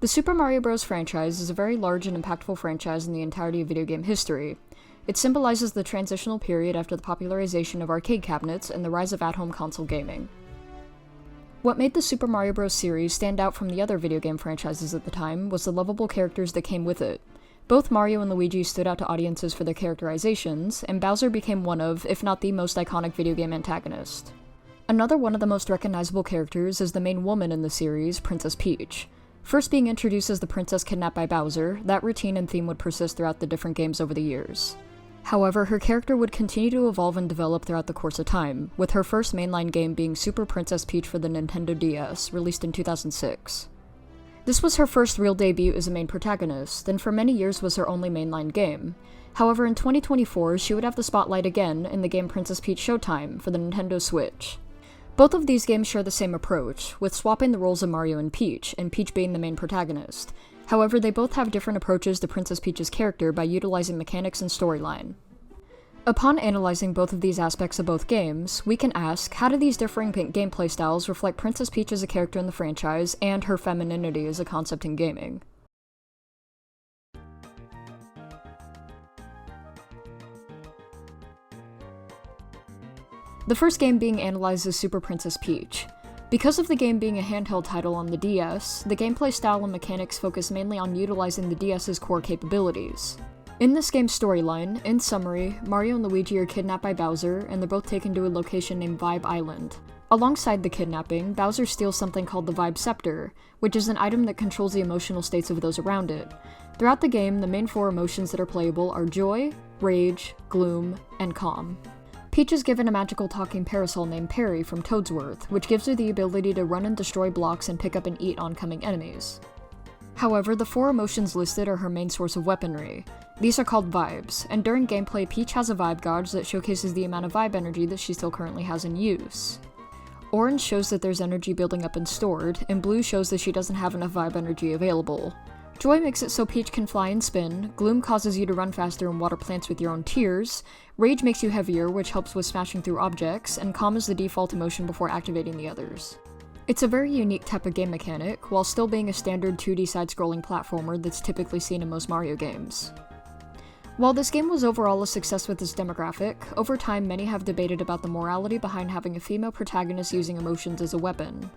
The Super Mario Bros. Franchise is a very large and impactful franchise in the entirety of video game history. It symbolizes the transitional period after the popularization of arcade cabinets and the rise of at-home console gaming. What made the Super Mario Bros. Series stand out from the other video game franchises at the time was the lovable characters that came with it. Both Mario and Luigi stood out to audiences for their characterizations, and Bowser became one of, if not the most iconic video game antagonist. Another one of the most recognizable characters is the main woman in the series, Princess Peach. First being introduced as the princess kidnapped by Bowser, that routine and theme would persist throughout the different games over the years. However, her character would continue to evolve and develop throughout the course of time, with her first mainline game being Super Princess Peach for the Nintendo DS, released in 2006. This was her first real debut as a main protagonist, and for many years was her only mainline game. However, in 2024, she would have the spotlight again in the game Princess Peach Showtime for the Nintendo Switch. Both of these games share the same approach, with swapping the roles of Mario and Peach being the main protagonist. However, they both have different approaches to Princess Peach's character by utilizing mechanics and storyline. Upon analyzing both of these aspects of both games, we can ask, how do these differing gameplay styles reflect Princess Peach as a character in the franchise and her femininity as a concept in gaming? The first game being analyzed is Super Princess Peach. Because of the game being a handheld title on the DS, the gameplay style and mechanics focus mainly on utilizing the DS's core capabilities. In this game's storyline, in summary, Mario and Luigi are kidnapped by Bowser, and they're both taken to a location named Vibe Island. Alongside the kidnapping, Bowser steals something called the Vibe Scepter, which is an item that controls the emotional states of those around it. Throughout the game, the main four emotions that are playable are joy, rage, gloom, and calm. Peach is given a magical talking parasol named Perry from Toadsworth, which gives her the ability to run and destroy blocks and pick up and eat oncoming enemies. However, the four emotions listed are her main source of weaponry. These are called vibes, and during gameplay, Peach has a vibe gauge that showcases the amount of vibe energy that she still currently has in use. Orange shows that there's energy building up and stored, and blue shows that she doesn't have enough vibe energy available. Joy makes it so Peach can fly and spin, gloom causes you to run faster and water plants with your own tears, rage makes you heavier, which helps with smashing through objects, and calm is the default emotion before activating the others. It's a very unique type of game mechanic, while still being a standard 2D side-scrolling platformer that's typically seen in most Mario games. While this game was overall a success with its demographic, over time many have debated about the morality behind having a female protagonist using emotions as a weapon.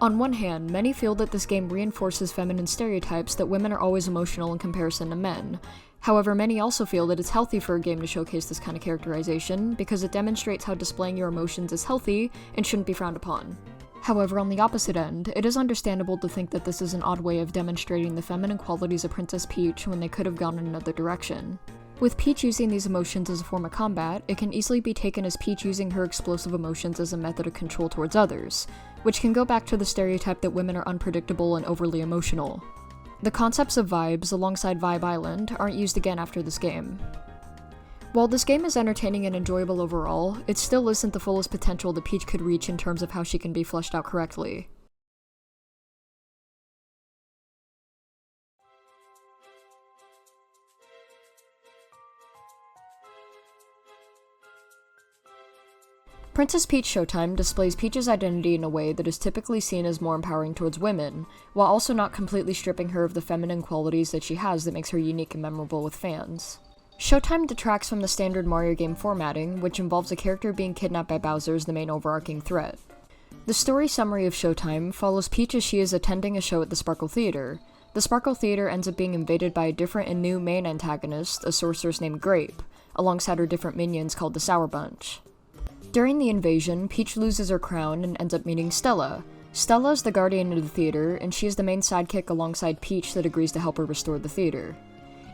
On one hand, many feel that this game reinforces feminine stereotypes that women are always emotional in comparison to men. However, many also feel that it's healthy for a game to showcase this kind of characterization, because it demonstrates how displaying your emotions is healthy and shouldn't be frowned upon. However, on the opposite end, it is understandable to think that this is an odd way of demonstrating the feminine qualities of Princess Peach when they could have gone in another direction. With Peach using these emotions as a form of combat, it can easily be taken as Peach using her explosive emotions as a method of control towards others, which can go back to the stereotype that women are unpredictable and overly emotional. The concepts of vibes, alongside Vibe Island, aren't used again after this game. While this game is entertaining and enjoyable overall, it still isn't the fullest potential that Peach could reach in terms of how she can be fleshed out correctly. Princess Peach Showtime displays Peach's identity in a way that is typically seen as more empowering towards women, while also not completely stripping her of the feminine qualities that she has that makes her unique and memorable with fans. Showtime detracts from the standard Mario game formatting, which involves a character being kidnapped by Bowser as the main overarching threat. The story summary of Showtime follows Peach as she is attending a show at the Sparkle Theater. The Sparkle Theater ends up being invaded by a different and new main antagonist, a sorceress named Grape, alongside her different minions called the Sour Bunch. During the invasion, Peach loses her crown and ends up meeting Stella. Stella is the guardian of the theater, and she is the main sidekick alongside Peach that agrees to help her restore the theater.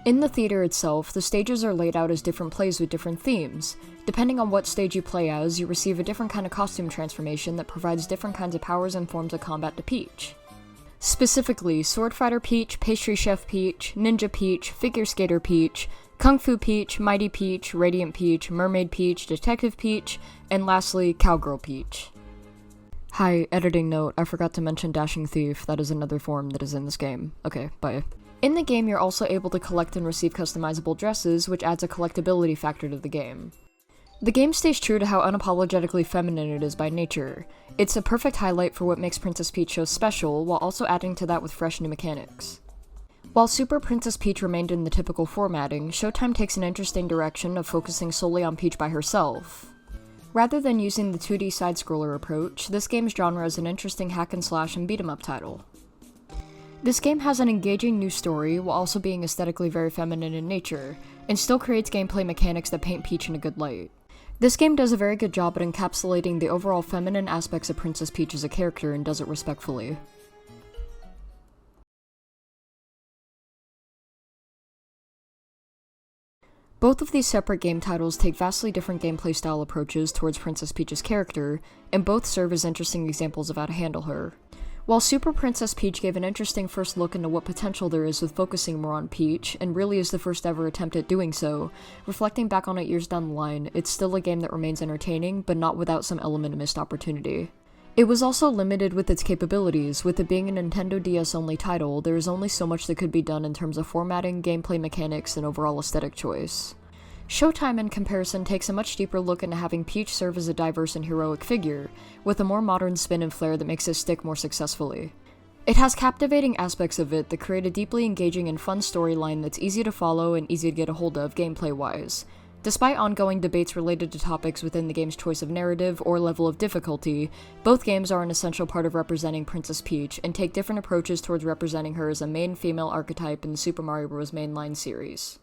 In the theater itself, the stages are laid out as different plays with different themes. Depending on what stage you play as, you receive a different kind of costume transformation that provides different kinds of powers and forms of combat to Peach. Specifically, Sword Fighter Peach, Pastry Chef Peach, Ninja Peach, Figure Skater Peach, Kung Fu Peach, Mighty Peach, Radiant Peach, Mermaid Peach, Detective Peach, and lastly, Cowgirl Peach. Hi, editing note, I forgot to mention Dashing Thief, that is another form that is in this game. Okay, bye. In the game, you're also able to collect and receive customizable dresses, which adds a collectability factor to the game. The game stays true to how unapologetically feminine it is by nature. It's a perfect highlight for what makes Princess Peach so special, while also adding to that with fresh new mechanics. While Super Princess Peach remained in the typical formatting, Showtime takes an interesting direction of focusing solely on Peach by herself. Rather than using the 2D side-scroller approach, this game's genre is an interesting hack-and-slash and beat-em-up title. This game has an engaging new story, while also being aesthetically very feminine in nature, and still creates gameplay mechanics that paint Peach in a good light. This game does a very good job at encapsulating the overall feminine aspects of Princess Peach as a character and does it respectfully. Both of these separate game titles take vastly different gameplay style approaches towards Princess Peach's character, and both serve as interesting examples of how to handle her. While Super Princess Peach gave an interesting first look into what potential there is with focusing more on Peach, and really is the first ever attempt at doing so, reflecting back on it years down the line, it's still a game that remains entertaining, but not without some element of missed opportunity. It was also limited with its capabilities. With it being a Nintendo DS-only title, there is only so much that could be done in terms of formatting, gameplay mechanics, and overall aesthetic choice. Showtime, in comparison, takes a much deeper look into having Peach serve as a diverse and heroic figure, with a more modern spin and flair that makes it stick more successfully. It has captivating aspects of it that create a deeply engaging and fun storyline that's easy to follow and easy to get a hold of gameplay-wise. Despite ongoing debates related to topics within the game's choice of narrative or level of difficulty, both games are an essential part of representing Princess Peach and take different approaches towards representing her as a main female archetype in the Super Mario Bros. Mainline series.